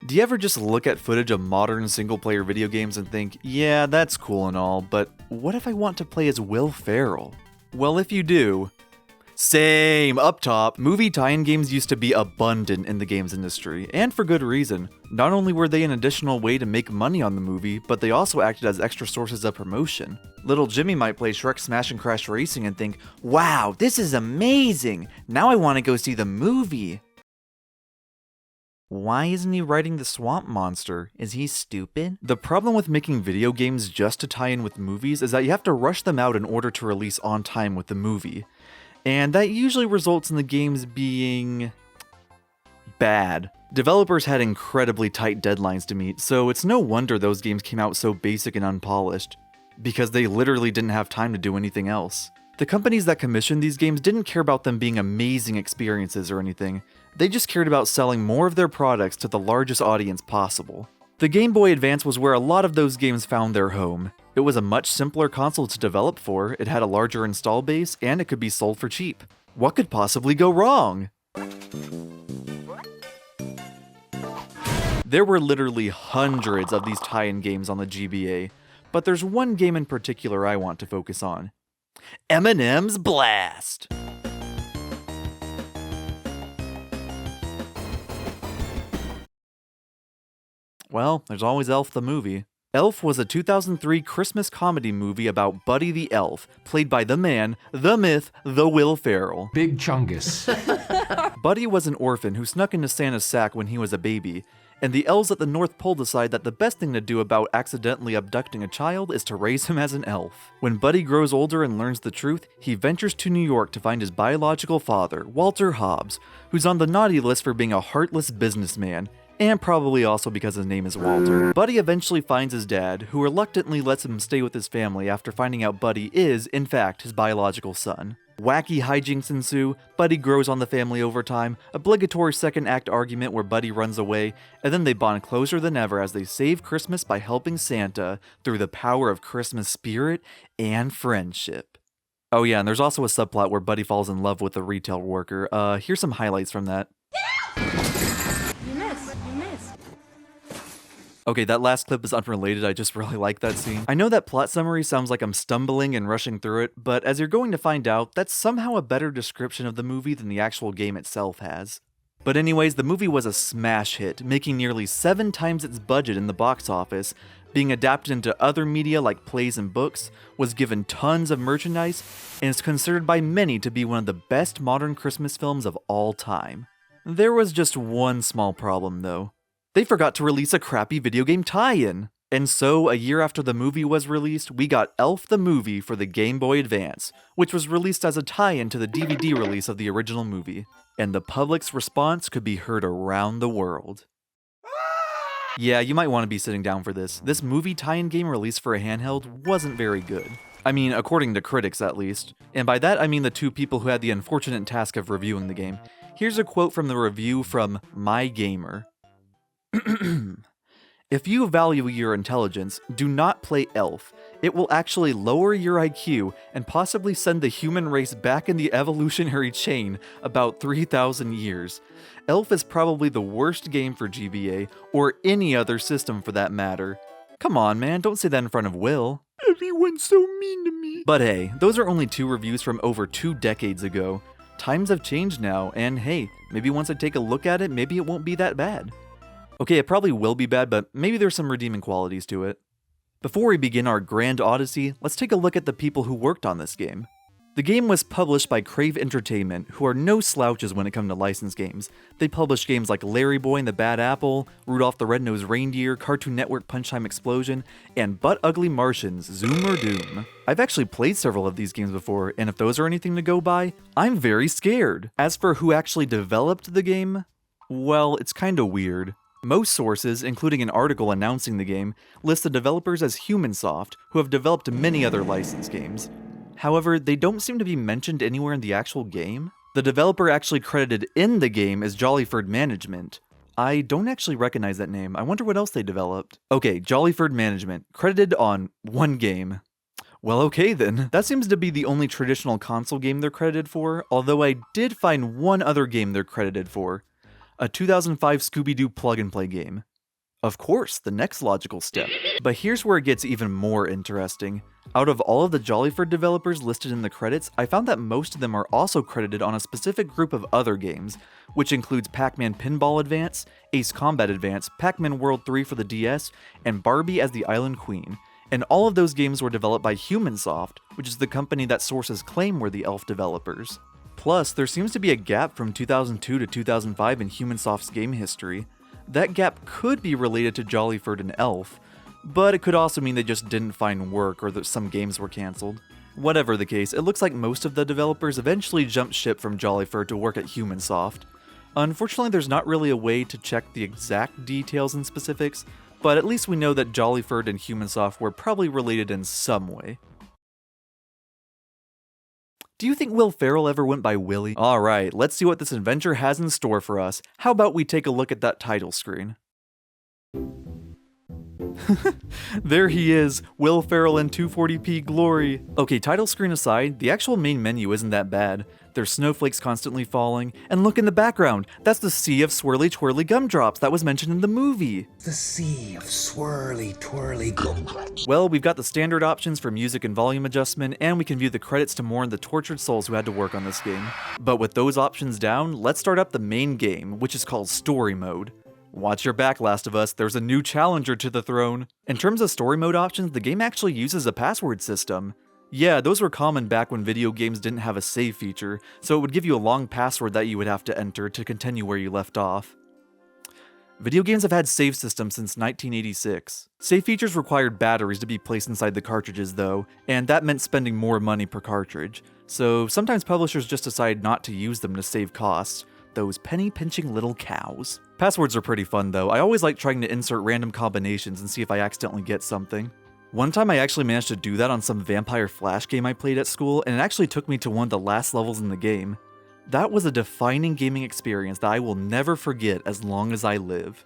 Do you ever just look at footage of modern single-player video games and think, yeah, that's cool and all, but what if I want to play as Will Ferrell? Well, if you do, same, up top, movie tie-in games used to be abundant in the games industry, and for good reason. Not only were they an additional way to make money on the movie, but they also acted as extra sources of promotion. Little Jimmy might play Shrek Smash and Crash Racing and think, wow, this is amazing! Now I want to go see the movie! Why isn't he riding the swamp monster? Is he stupid? The problem with making video games just to tie in with movies is that you have to rush them out in order to release on time with the movie. And that usually results in the games being bad. Developers had incredibly tight deadlines to meet, so it's no wonder those games came out so basic and unpolished, because they literally didn't have time to do anything else. The companies that commissioned these games didn't care about them being amazing experiences or anything. They just cared about selling more of their products to the largest audience possible. The Game Boy Advance was where a lot of those games found their home. It was a much simpler console to develop for, it had a larger install base, and it could be sold for cheap. What could possibly go wrong? There were literally hundreds of these tie-in games on the GBA, but there's one game in particular I want to focus on. Eminem's Blast! Well, there's always Elf the movie. Elf was a 2003 Christmas comedy movie about Buddy the Elf, played by the man, the myth, the Will Ferrell. Big Chungus. Buddy was an orphan who snuck into Santa's sack when he was a baby, and the elves at the North Pole decide that the best thing to do about accidentally abducting a child is to raise him as an elf. When Buddy grows older and learns the truth, he ventures to New York to find his biological father, Walter Hobbs, who's on the naughty list for being a heartless businessman, and probably also because his name is Walter. Buddy eventually finds his dad, who reluctantly lets him stay with his family after finding out Buddy is, in fact, his biological son. Wacky hijinks ensue, Buddy grows on the family over time, obligatory second act argument where Buddy runs away, and then they bond closer than ever as they save Christmas by helping Santa through the power of Christmas spirit and friendship. Oh yeah, and there's also a subplot where Buddy falls in love with a retail worker. Here's some highlights from that. You missed. Okay, that last clip is unrelated, I just really like that scene. I know that plot summary sounds like I'm stumbling and rushing through it, but as you're going to find out, that's somehow a better description of the movie than the actual game itself has. But anyways, the movie was a smash hit, making nearly 7 times its budget in the box office, being adapted into other media like plays and books, was given tons of merchandise, and is considered by many to be one of the best modern Christmas films of all time. There was just one small problem though. They forgot to release a crappy video game tie-in. And so, a year after the movie was released, we got Elf the movie for the Game Boy Advance, which was released as a tie-in to the DVD release of the original movie. And the public's response could be heard around the world. Yeah, you might want to be sitting down for this. This movie tie-in game released for a handheld wasn't very good. I mean, according to critics at least. And by that I mean the 2 people who had the unfortunate task of reviewing the game. Here's a quote from the review from My Gamer. If you value your intelligence, do not play Elf. It will actually lower your IQ and possibly send the human race back in the evolutionary chain about 3,000 years. Elf is probably the worst game for GBA, or any other system for that matter. Come on, man, don't say that in front of Will. Everyone's so mean to me. But hey, those are only 2 reviews from over 2 decades ago. Times have changed now, and hey, maybe once I take a look at it, maybe it won't be that bad. Okay, it probably will be bad, but maybe there's some redeeming qualities to it. Before we begin our grand odyssey, let's take a look at the people who worked on this game. The game was published by Crave Entertainment, who are no slouches when it comes to licensed games. They published games like Larry Boy and the Bad Apple, Rudolph the Red-Nosed Reindeer, Cartoon Network Punch Time Explosion, and Butt Ugly Martians, Zoom or Doom. I've actually played several of these games before, and if those are anything to go by, I'm very scared. As for who actually developed the game, well, it's kinda weird. Most sources, including an article announcing the game, list the developers as Humansoft, who have developed many other licensed games. However, they don't seem to be mentioned anywhere in the actual game. The developer actually credited in the game is Jollyford Management. I don't actually recognize that name. I wonder what else they developed. Okay, Jollyford Management, credited on 1 game. Well, okay then. That seems to be the only traditional console game they're credited for, although I did find one other game they're credited for. A 2005 Scooby-Doo plug-and-play game. Of course, the next logical step. But here's where it gets even more interesting. Out of all of the Jollyford developers listed in the credits, I found that most of them are also credited on a specific group of other games, which includes Pac-Man Pinball Advance, Ace Combat Advance, Pac-Man World 3 for the DS, and Barbie as the Island Queen. And all of those games were developed by Humansoft, which is the company that sources claim were the Elf developers. Plus, there seems to be a gap from 2002 to 2005 in Humansoft's game history. That gap could be related to Jollyford and Elf, but it could also mean they just didn't find work or that some games were cancelled. Whatever the case, it looks like most of the developers eventually jumped ship from Jollyford to work at Humansoft. Unfortunately, there's not really a way to check the exact details and specifics, but at least we know that Jollyford and Humansoft were probably related in some way. Do you think Will Ferrell ever went by Willy? Alright, let's see what this adventure has in store for us. How about we take a look at that title screen? There he is, Will Ferrell in 240p glory. Okay, title screen aside, the actual main menu isn't that bad. There's snowflakes constantly falling, and look in the background, that's the sea of swirly twirly gumdrops that was mentioned in the movie. The sea of swirly twirly gumdrops. Well, we've got the standard options for music and volume adjustment, and we can view the credits to mourn the tortured souls who had to work on this game. But with those options down, let's start up the main game, which is called Story Mode. Watch your back, Last of Us, there's a new challenger to the throne. In terms of story mode options, the game actually uses a password system. Yeah, those were common back when video games didn't have a save feature, so it would give you a long password that you would have to enter to continue where you left off. Video games have had save systems since 1986. Save features required batteries to be placed inside the cartridges though, and that meant spending more money per cartridge. So sometimes publishers just decide not to use them to save costs. Those penny-pinching little cows. Passwords are pretty fun though. I always like trying to insert random combinations and see if I accidentally get something. One time I actually managed to do that on some Vampire Flash game I played at school, and it actually took me to one of the last levels in the game. That was a defining gaming experience that I will never forget as long as I live.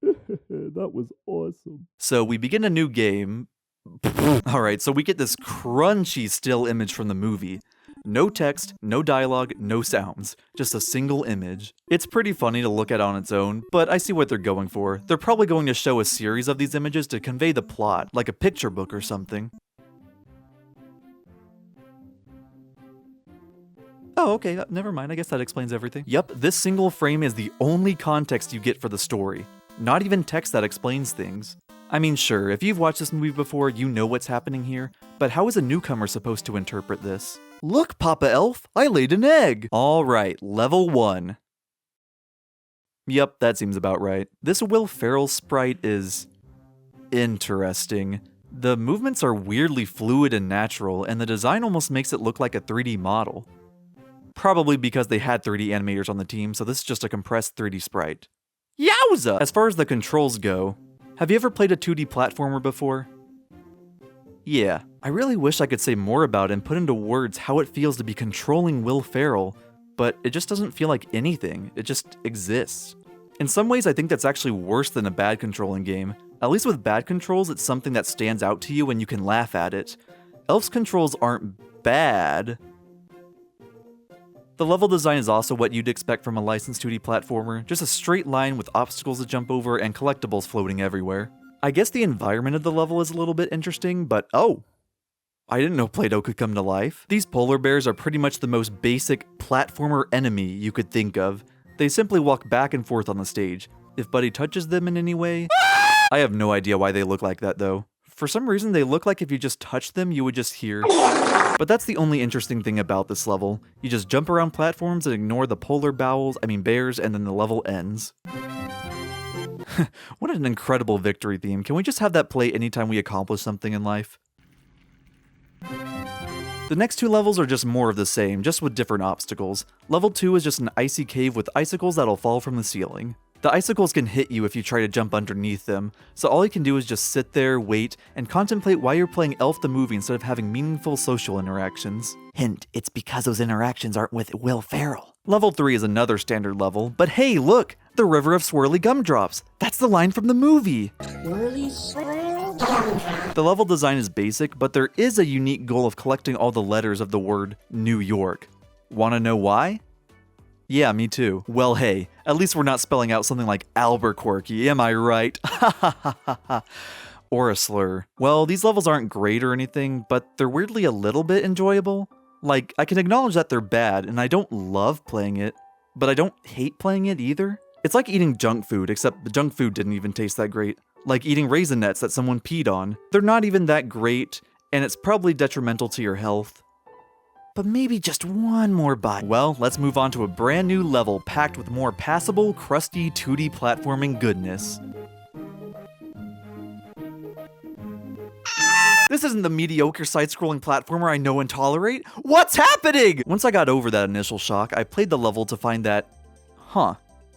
That was awesome. So we begin a new game. Alright, so we get this crunchy still image from the movie. No text, no dialogue, no sounds, just a single image. It's pretty funny to look at on its own, but I see what they're going for. They're probably going to show a series of these images to convey the plot, like a picture book or something. Oh, okay, never mind, I guess that explains everything. Yup, this single frame is the only context you get for the story. Not even text that explains things. I mean, sure, if you've watched this movie before, you know what's happening here, but how is a newcomer supposed to interpret this? Look, Papa Elf, I laid an egg! Alright, level 1. Yep, that seems about right. This Will Ferrell sprite is interesting. The movements are weirdly fluid and natural, and the design almost makes it look like a 3D model. Probably because they had 3D animators on the team, so this is just a compressed 3D sprite. Yowza! As far as the controls go, have you ever played a 2D platformer before? Yeah, I really wish I could say more about it and put into words how it feels to be controlling Will Ferrell, but it just doesn't feel like anything, it just exists. In some ways, I think that's actually worse than a bad controlling game. At least with bad controls, it's something that stands out to you and you can laugh at it. Elf's controls aren't bad. The level design is also what you'd expect from a licensed 2D platformer, just a straight line with obstacles to jump over and collectibles floating everywhere. I guess the environment of the level is a little bit interesting, but oh! I didn't know Play-Doh could come to life. These polar bears are pretty much the most basic platformer enemy you could think of. They simply walk back and forth on the stage. If Buddy touches them in any way... I have no idea why they look like that though. For some reason they look like if you just touch them you would just hear. But that's the only interesting thing about this level. You just jump around platforms and ignore the polar bears, and then the level ends. What an incredible victory theme. Can we just have that play anytime we accomplish something in life? The next two levels are just more of the same, just with different obstacles. Level 2 is just an icy cave with icicles that'll fall from the ceiling. The icicles can hit you if you try to jump underneath them, so all you can do is just sit there, wait, and contemplate why you're playing Elf the movie instead of having meaningful social interactions. Hint, it's because those interactions aren't with Will Ferrell. Level 3 is another standard level, but hey look! The River of Swirly Gumdrops! That's the line from the movie! The level design is basic, but there is a unique goal of collecting all the letters of the word New York. Wanna know why? Yeah, me too. Well, hey, at least we're not spelling out something like Albuquerque, am I right? Ha ha ha ha ha. Or a slur. Well, these levels aren't great or anything, but they're weirdly a little bit enjoyable. Like, I can acknowledge that they're bad, and I don't love playing it, but I don't hate playing it either. It's like eating junk food, except the junk food didn't even taste that great. Like eating Raisinets that someone peed on. They're not even that great, and it's probably detrimental to your health. But maybe just one more bite. Well, let's move on to a brand new level packed with more passable, crusty 2D platforming goodness. This isn't the mediocre side-scrolling platformer I know and tolerate. What's happening? Once I got over that initial shock, I played the level to find that,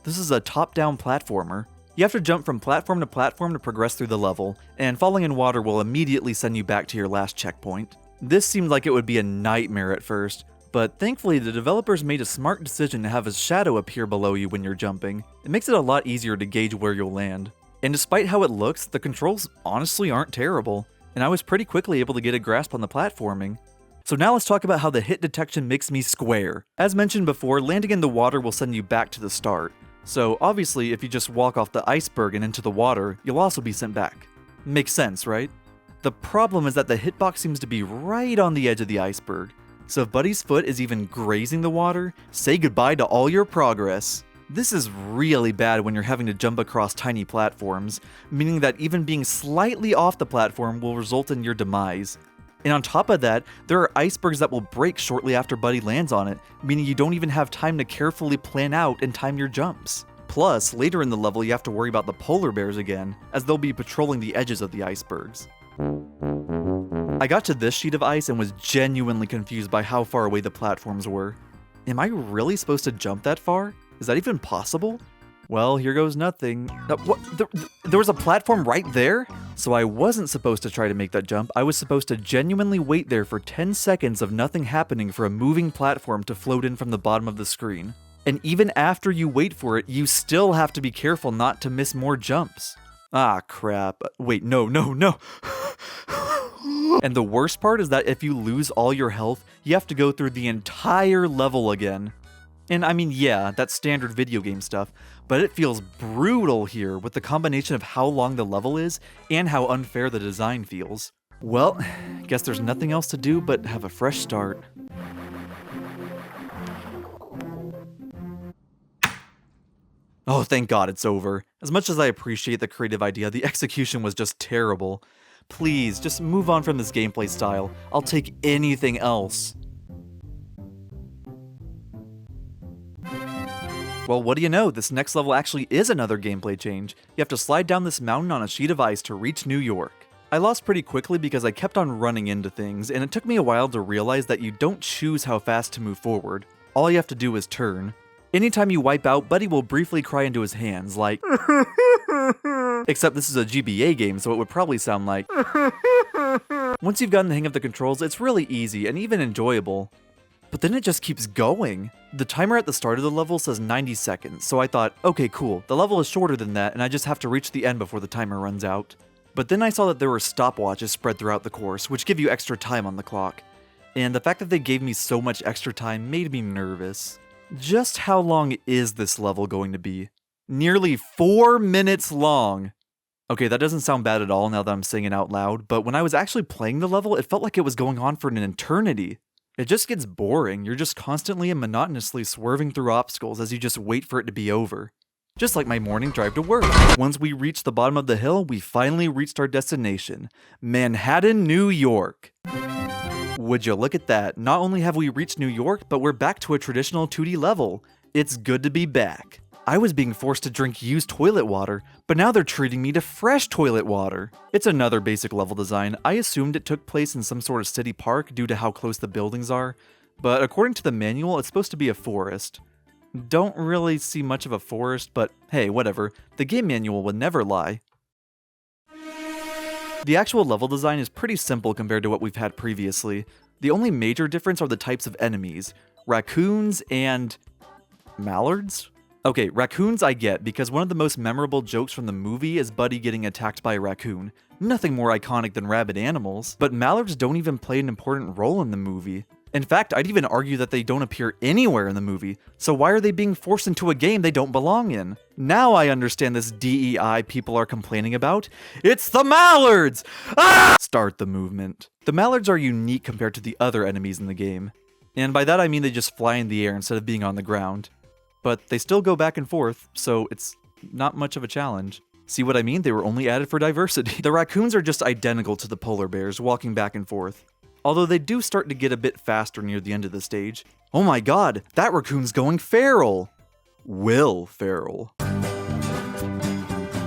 this is a top-down platformer. You have to jump from platform to platform to progress through the level, and falling in water will immediately send you back to your last checkpoint. This seemed like it would be a nightmare at first, but thankfully the developers made a smart decision to have a shadow appear below you when you're jumping. It makes it a lot easier to gauge where you'll land. And despite how it looks, the controls honestly aren't terrible, and I was pretty quickly able to get a grasp on the platforming. So now let's talk about how the hit detection makes me square. As mentioned before, landing in the water will send you back to the start. So obviously if you just walk off the iceberg and into the water, you'll also be sent back. Makes sense, right? The problem is that the hitbox seems to be right on the edge of the iceberg. So if Buddy's foot is even grazing the water, say goodbye to all your progress. This is really bad when you're having to jump across tiny platforms, meaning that even being slightly off the platform will result in your demise. And on top of that, there are icebergs that will break shortly after Buddy lands on it, meaning you don't even have time to carefully plan out and time your jumps. Plus, later in the level you have to worry about the polar bears again, as they'll be patrolling the edges of the icebergs. I got to this sheet of ice and was genuinely confused by how far away the platforms were. Am I really supposed to jump that far? Is that even possible? Well, here goes nothing. What? There was a platform right there? So I wasn't supposed to try to make that jump. I was supposed to genuinely wait there for 10 seconds of nothing happening for a moving platform to float in from the bottom of the screen. And even after you wait for it, you still have to be careful not to miss more jumps. Ah, crap. Wait, no. And the worst part is that if you lose all your health, you have to go through the entire level again. And I mean, yeah, that's standard video game stuff, but it feels brutal here with the combination of how long the level is and how unfair the design feels. Well, guess there's nothing else to do but have a fresh start. Oh, thank God it's over. As much as I appreciate the creative idea, the execution was just terrible. Please, just move on from this gameplay style. I'll take anything else. Well, what do you know? This next level actually is another gameplay change. You have to slide down this mountain on a sheet of ice to reach New York. I lost pretty quickly because I kept on running into things, and it took me a while to realize that you don't choose how fast to move forward. All you have to do is turn. Anytime you wipe out, Buddy will briefly cry into his hands, like... Except this is a GBA game, so it would probably sound like... Once you've gotten the hang of the controls, it's really easy and even enjoyable. But then it just keeps going. The timer at the start of the level says 90 seconds, so I thought, okay, cool, the level is shorter than that and I just have to reach the end before the timer runs out. But then I saw that there were stopwatches spread throughout the course, which give you extra time on the clock. And the fact that they gave me so much extra time made me nervous. Just how long is this level going to be? Nearly 4 minutes long! Okay, that doesn't sound bad at all now that I'm saying it out loud, but when I was actually playing the level, it felt like it was going on for an eternity. It just gets boring. You're just constantly and monotonously swerving through obstacles as you just wait for it to be over. Just like my morning drive to work. Once we reached the bottom of the hill, we finally reached our destination, Manhattan, New York. Would you look at that? Not only have we reached New York, but we're back to a traditional 2D level. It's good to be back. I was being forced to drink used toilet water, but now they're treating me to fresh toilet water. It's another basic level design. I assumed it took place in some sort of city park due to how close the buildings are, but according to the manual, it's supposed to be a forest. Don't really see much of a forest, but hey, whatever. The game manual would never lie. The actual level design is pretty simple compared to what we've had previously. The only major difference are the types of enemies. Raccoons and... mallards? Okay, raccoons I get, because one of the most memorable jokes from the movie is Buddy getting attacked by a raccoon. Nothing more iconic than rabid animals, but mallards don't even play an important role in the movie. In fact, I'd even argue that they don't appear anywhere in the movie, so why are they being forced into a game they don't belong in? Now I understand this DEI people are complaining about. It's the Mallards! Ah! Start the movement. The Mallards are unique compared to the other enemies in the game. And by that I mean they just fly in the air instead of being on the ground. But they still go back and forth, so it's not much of a challenge. See what I mean? They were only added for diversity. The raccoons are just identical to the polar bears, walking back and forth. Although they do start to get a bit faster near the end of the stage. Oh my god, that raccoon's going feral! Will Ferrell.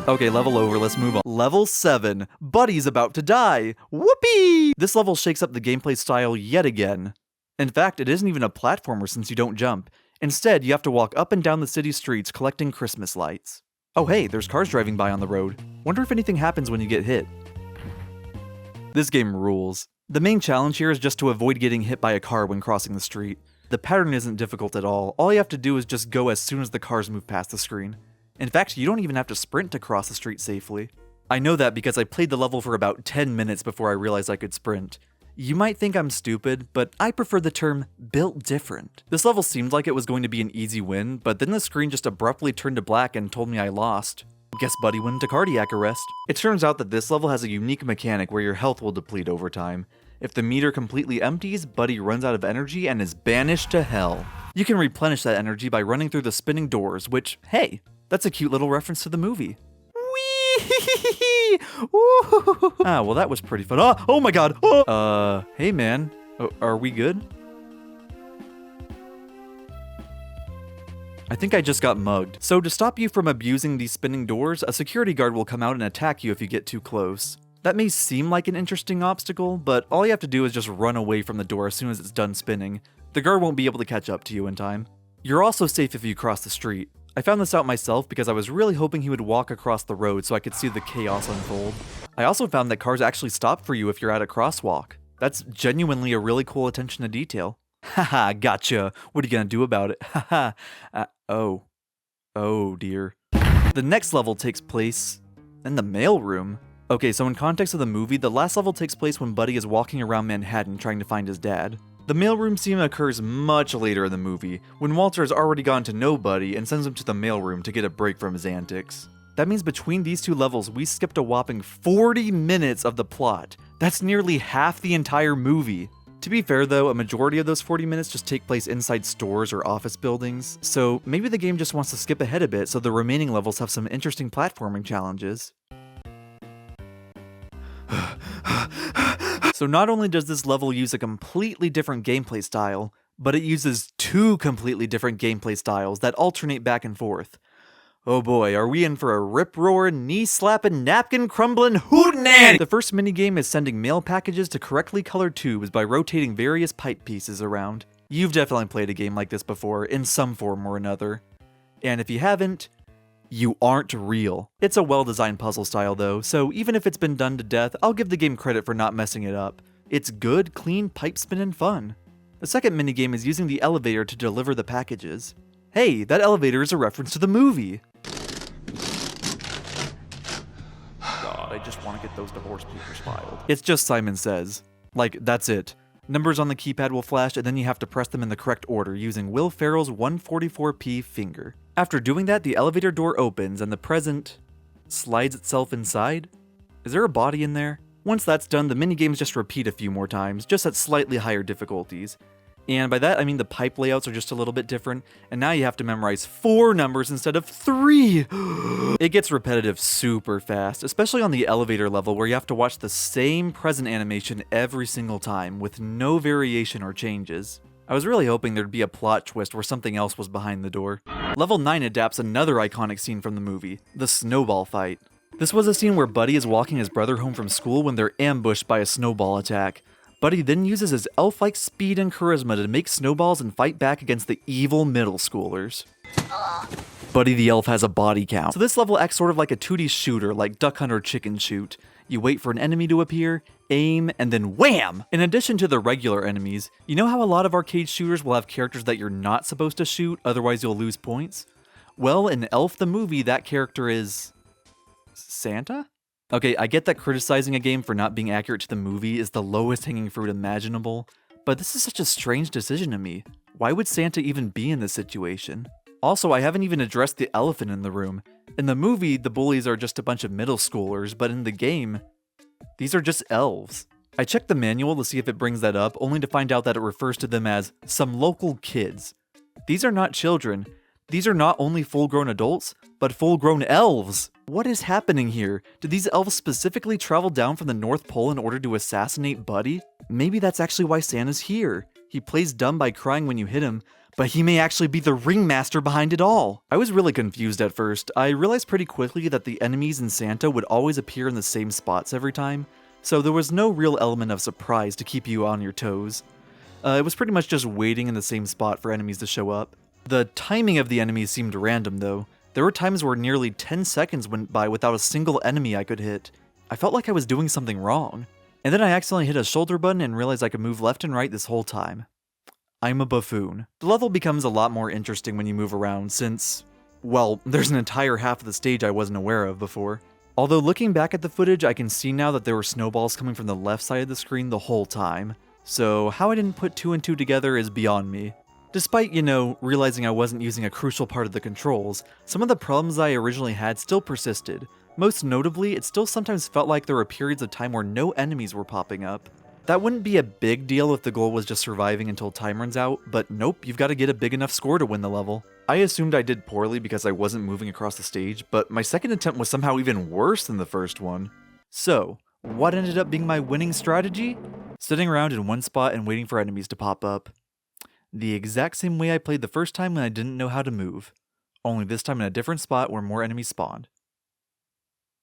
Okay, level over, let's move on. Level 7, Buddy's about to die! Whoopee! This level shakes up the gameplay style yet again. In fact, it isn't even a platformer since you don't jump. Instead, you have to walk up and down the city streets collecting Christmas lights. Oh hey, there's cars driving by on the road. Wonder if anything happens when you get hit. This game rules. The main challenge here is just to avoid getting hit by a car when crossing the street. The pattern isn't difficult at all you have to do is just go as soon as the cars move past the screen. In fact, you don't even have to sprint to cross the street safely. I know that because I played the level for about 10 minutes before I realized I could sprint. You might think I'm stupid, but I prefer the term built different. This level seemed like it was going to be an easy win, but then the screen just abruptly turned to black and told me I lost. Guess Buddy went into cardiac arrest. It turns out that this level has a unique mechanic where your health will deplete over time. If the meter completely empties, Buddy runs out of energy and is banished to hell. You can replenish that energy by running through the spinning doors, which, hey, that's a cute little reference to the movie. Whee! Ah, well that was pretty fun. Oh my god! Oh. Hey man, are we good? I think I just got mugged. So to stop you from abusing these spinning doors, a security guard will come out and attack you if you get too close. That may seem like an interesting obstacle, but all you have to do is just run away from the door as soon as it's done spinning. The guard won't be able to catch up to you in time. You're also safe if you cross the street. I found this out myself because I was really hoping he would walk across the road so I could see the chaos unfold. I also found that cars actually stop for you if you're at a crosswalk. That's genuinely a really cool attention to detail. Haha, gotcha. What are you gonna do about it? Haha. Oh dear. The next level takes place in the mailroom. Okay, so in context of the movie, the last level takes place when Buddy is walking around Manhattan trying to find his dad. The mailroom scene occurs much later in the movie, when Walter has already gone to know Buddy and sends him to the mailroom to get a break from his antics. That means between these two levels, we skipped a whopping 40 minutes of the plot. That's nearly half the entire movie. To be fair though, a majority of those 40 minutes just take place inside stores or office buildings, so maybe the game just wants to skip ahead a bit so the remaining levels have some interesting platforming challenges. So not only does this level use a completely different gameplay style, but it uses two completely different gameplay styles that alternate back and forth. Oh boy, are we in for a rip-roaring, knee-slapping, napkin-crumbling hootenanny! The first minigame is sending mail packages to correctly colored tubes by rotating various pipe pieces around. You've definitely played a game like this before, in some form or another. And if you haven't, you aren't real. It's a well-designed puzzle style though, so even if it's been done to death, I'll give the game credit for not messing it up. It's good, clean, pipe-spinning fun. The second minigame is using the elevator to deliver the packages. Hey, that elevator is a reference to the movie! God, I just want to get those divorce papers filed. It's just Simon Says. Like, that's it. Numbers on the keypad will flash, and then you have to press them in the correct order using Will Ferrell's 144p finger. After doing that, the elevator door opens and the present slides itself inside? Is there a body in there? Once that's done, the minigames just repeat a few more times, just at slightly higher difficulties. And by that, I mean the pipe layouts are just a little bit different, and now you have to memorize 4 numbers instead of 3! It gets repetitive super fast, especially on the elevator level where you have to watch the same present animation every single time, with no variation or changes. I was really hoping there'd be a plot twist where something else was behind the door. Level 9 adapts another iconic scene from the movie, the Snowball fight. This was a scene where Buddy is walking his brother home from school when they're ambushed by a snowball attack. Buddy then uses his elf-like speed and charisma to make snowballs and fight back against the evil middle schoolers. Buddy the elf has a body count. So this level acts sort of like a 2D shooter, like Duck Hunt or Chicken Shoot. You wait for an enemy to appear, aim, and then wham! In addition to the regular enemies, you know how a lot of arcade shooters will have characters that you're not supposed to shoot, otherwise you'll lose points? Well, in Elf the movie, that character is... Santa? Okay, I get that criticizing a game for not being accurate to the movie is the lowest hanging fruit imaginable, but this is such a strange decision to me. Why would Santa even be in this situation? Also, I haven't even addressed the elephant in the room. In the movie, the bullies are just a bunch of middle schoolers, but in the game, these are just elves. I checked the manual to see if it brings that up, only to find out that it refers to them as some local kids. These are not children. These are not only full-grown adults, but full-grown elves. What is happening here? Did these elves specifically travel down from the North Pole in order to assassinate Buddy? Maybe that's actually why Santa's here. He plays dumb by crying when you hit him, but he may actually be the ringmaster behind it all. I was really confused at first. I realized pretty quickly that the enemies in Santa would always appear in the same spots every time, so there was no real element of surprise to keep you on your toes. It was pretty much just waiting in the same spot for enemies to show up. The timing of the enemies seemed random though. There were times where nearly 10 seconds went by without a single enemy I could hit. I felt like I was doing something wrong. And then I accidentally hit a shoulder button and realized I could move left and right this whole time. I'm a buffoon. The level becomes a lot more interesting when you move around since, well, there's an entire half of the stage I wasn't aware of before. Although looking back at the footage, I can see now that there were snowballs coming from the left side of the screen the whole time. So how I didn't put 2 and 2 together is beyond me. Despite, realizing I wasn't using a crucial part of the controls, some of the problems I originally had still persisted. Most notably, it still sometimes felt like there were periods of time where no enemies were popping up. That wouldn't be a big deal if the goal was just surviving until time runs out, but nope, you've got to get a big enough score to win the level. I assumed I did poorly because I wasn't moving across the stage, but my second attempt was somehow even worse than the first one. So, what ended up being my winning strategy? Sitting around in one spot and waiting for enemies to pop up. The exact same way I played the first time when I didn't know how to move. Only this time in a different spot where more enemies spawned.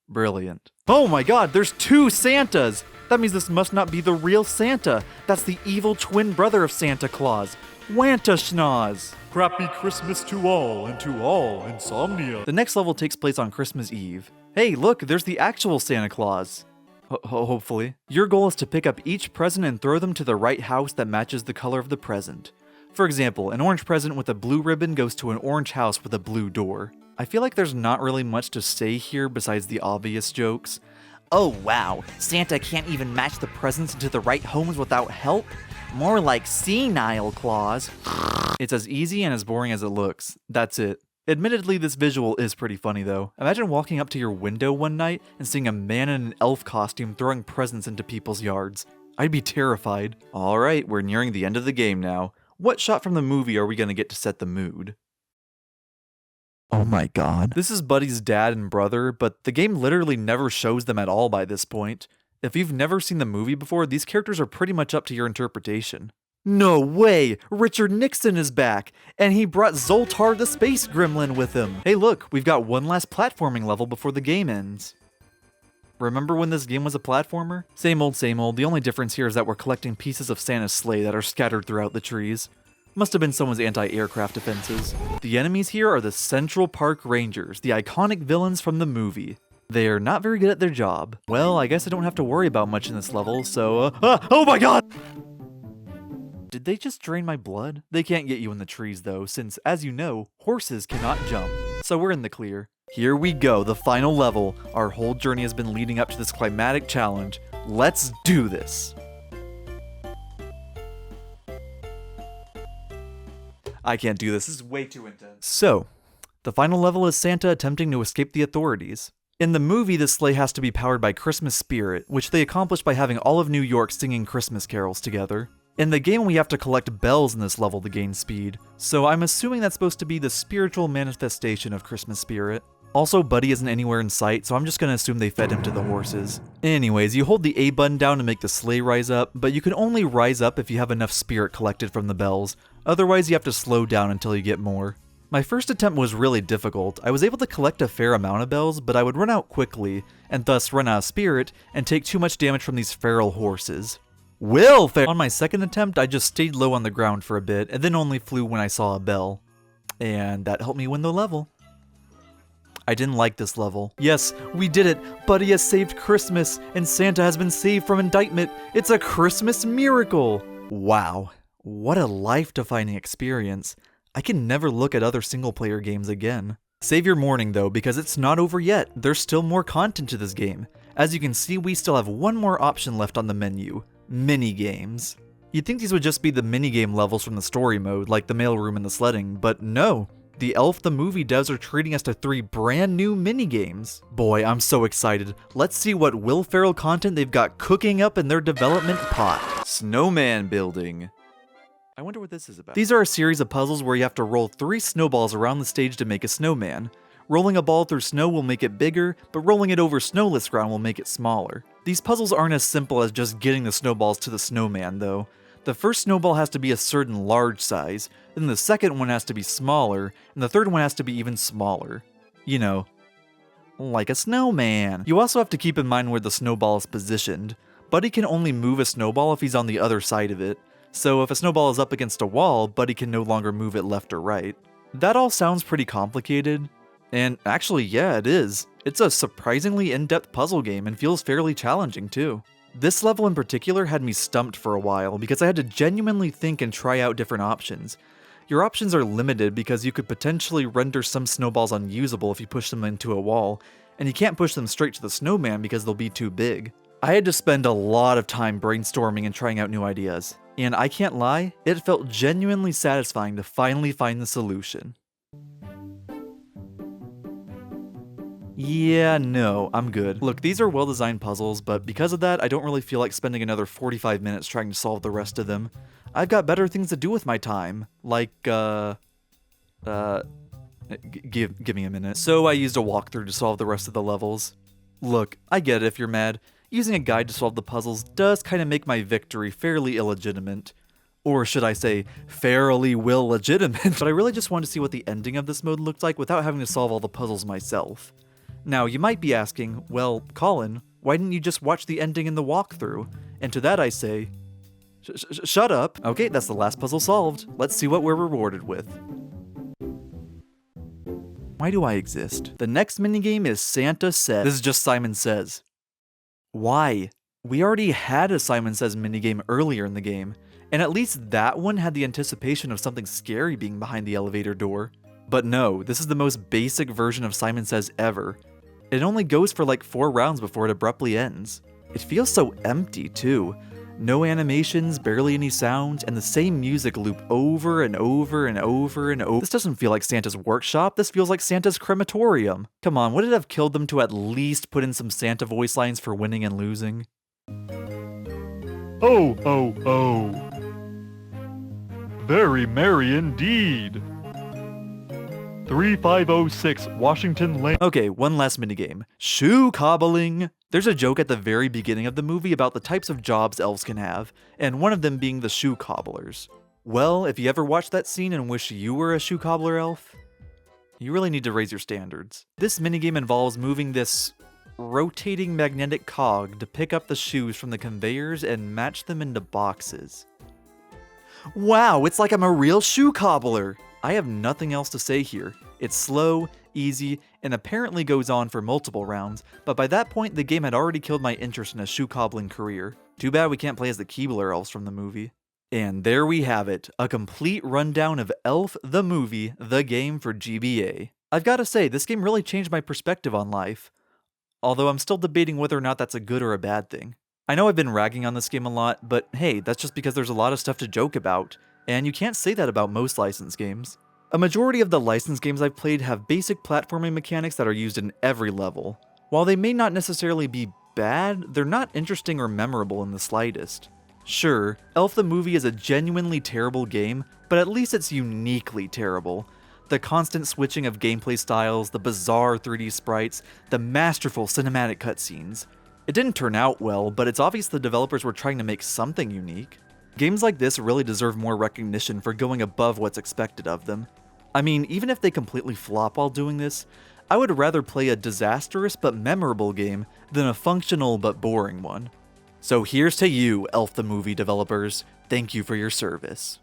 Brilliant. Oh my god, there's 2 Santas! That means this must not be the real Santa. That's the evil twin brother of Santa Claus. Wantaschnoz. Crappy Christmas to all, and to all insomnia. The next level takes place on Christmas Eve. Hey, look, there's the actual Santa Claus. Hopefully. Your goal is to pick up each present and throw them to the right house that matches the color of the present. For example, an orange present with a blue ribbon goes to an orange house with a blue door. I feel like there's not really much to say here besides the obvious jokes. Oh wow, Santa can't even match the presents into the right homes without help? More like senile Claus. It's as easy and as boring as it looks. That's it. Admittedly, this visual is pretty funny though. Imagine walking up to your window one night and seeing a man in an elf costume throwing presents into people's yards. I'd be terrified. Alright, we're nearing the end of the game now. What shot from the movie are we gonna get to set the mood? Oh my god. This is Buddy's dad and brother, but the game literally never shows them at all by this point. If you've never seen the movie before, these characters are pretty much up to your interpretation. No way! Richard Nixon is back! And he brought Zoltar the Space Gremlin with him! Hey look, we've got one last platforming level before the game ends. Remember when this game was a platformer? Same old, the only difference here is that we're collecting pieces of Santa's sleigh that are scattered throughout the trees. Must have been someone's anti-aircraft defenses. The enemies here are the Central Park Rangers, the iconic villains from the movie. They are not very good at their job. Well, I guess I don't have to worry about much in this level, so oh my god! Did they just drain my blood? They can't get you in the trees though, since, as you know, horses cannot jump. So we're in the clear. Here we go, the final level. Our whole journey has been leading up to this climatic challenge. Let's do this! I can't do this is way too intense. So, the final level is Santa attempting to escape the authorities. In the movie, this sleigh has to be powered by Christmas spirit, which they accomplish by having all of New York singing Christmas carols together. In the game, we have to collect bells in this level to gain speed, so I'm assuming that's supposed to be the spiritual manifestation of Christmas spirit. Also, Buddy isn't anywhere in sight, so I'm just gonna assume they fed him to the horses. Anyways, you hold the A button down to make the sleigh rise up, but you can only rise up if you have enough spirit collected from the bells. Otherwise, you have to slow down until you get more. My first attempt was really difficult. I was able to collect a fair amount of bells, but I would run out quickly, and thus run out of spirit, and take too much damage from these feral horses. On my second attempt, I just stayed low on the ground for a bit, and then only flew when I saw a bell. And that helped me win the level. I didn't like this level. Yes, we did it! Buddy has saved Christmas, and Santa has been saved from indictment! It's a Christmas miracle! Wow, what a life-defining experience. I can never look at other single-player games again. Save your morning though, because it's not over yet. There's still more content to this game. As you can see, we still have one more option left on the menu. Minigames. You'd think these would just be the minigame levels from the story mode, like the mailroom and the sledding, but no. The Elf the Movie devs are treating us to 3 brand new minigames. Boy, I'm so excited. Let's see what Will Ferrell content they've got cooking up in their development pot. Snowman Building. I wonder what this is about. These are a series of puzzles where you have to roll 3 snowballs around the stage to make a snowman. Rolling a ball through snow will make it bigger, but rolling it over snowless ground will make it smaller. These puzzles aren't as simple as just getting the snowballs to the snowman, though. The first snowball has to be a certain large size, then the second one has to be smaller, and the third one has to be even smaller. You know, like a snowman. You also have to keep in mind where the snowball is positioned. Buddy can only move a snowball if he's on the other side of it, so if a snowball is up against a wall, Buddy can no longer move it left or right. That all sounds pretty complicated, and actually yeah, it is. It's a surprisingly in-depth puzzle game and feels fairly challenging too. This level in particular had me stumped for a while because I had to genuinely think and try out different options. Your options are limited because you could potentially render some snowballs unusable if you push them into a wall, and you can't push them straight to the snowman because they'll be too big. I had to spend a lot of time brainstorming and trying out new ideas, and I can't lie, it felt genuinely satisfying to finally find the solution. Yeah, no, I'm good. Look, these are well-designed puzzles, but because of that, I don't really feel like spending another 45 minutes trying to solve the rest of them. I've got better things to do with my time, like, give me a minute. So I used a walkthrough to solve the rest of the levels. Look, I get it if you're mad. Using a guide to solve the puzzles does kind of make my victory fairly illegitimate. Or should I say, fairly legitimate, but I really just wanted to see what the ending of this mode looked like without having to solve all the puzzles myself. Now, you might be asking, well, Colin, why didn't you just watch the ending in the walkthrough? And to that I say, shut up. Okay, that's the last puzzle solved. Let's see what we're rewarded with. Why do I exist? The next minigame is Santa Says. This is just Simon Says. Why? We already had a Simon Says minigame earlier in the game, and at least that one had the anticipation of something scary being behind the elevator door. But no, this is the most basic version of Simon Says ever. It only goes for like 4 rounds before it abruptly ends. It feels so empty too. No animations, barely any sounds, and the same music loop over and over and over and over. This doesn't feel like Santa's workshop, this feels like Santa's crematorium. Come on, would it have killed them to at least put in some Santa voice lines for winning and losing? Oh, oh, oh. Very merry indeed. 3506 Washington Lane. Okay, one last minigame. Shoe cobbling! There's a joke at the very beginning of the movie about the types of jobs elves can have, and one of them being the shoe cobblers. Well, if you ever watched that scene and wish you were a shoe cobbler elf, you really need to raise your standards. This minigame involves moving this rotating magnetic cog to pick up the shoes from the conveyors and match them into boxes. Wow, it's like I'm a real shoe cobbler! I have nothing else to say here. It's slow, easy, and apparently goes on for multiple rounds, but by that point the game had already killed my interest in a shoe cobbling career. Too bad we can't play as the Cobbler elves from the movie. And there we have it, a complete rundown of Elf the Movie, the game for GBA. I've gotta say, this game really changed my perspective on life, although I'm still debating whether or not that's a good or a bad thing. I know I've been ragging on this game a lot, but hey, that's just because there's a lot of stuff to joke about. And you can't say that about most licensed games. A majority of the licensed games I've played have basic platforming mechanics that are used in every level. While they may not necessarily be bad, they're not interesting or memorable in the slightest. Sure, Elf the Movie is a genuinely terrible game, but at least it's uniquely terrible. The constant switching of gameplay styles, the bizarre 3D sprites, the masterful cinematic cutscenes. It didn't turn out well, but it's obvious the developers were trying to make something unique. Games like this really deserve more recognition for going above what's expected of them. I mean, even if they completely flop while doing this, I would rather play a disastrous but memorable game than a functional but boring one. So here's to you, Elf the Movie developers. Thank you for your service.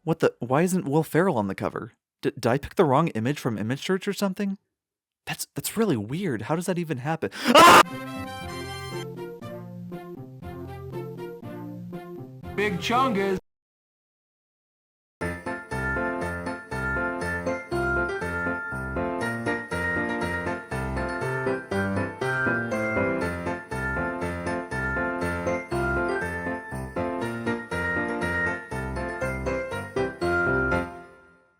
What the? Why isn't Will Ferrell on the cover? Did I pick the wrong image from Image Search or something? That's really weird. How does that even happen? Ah! Big Chungus.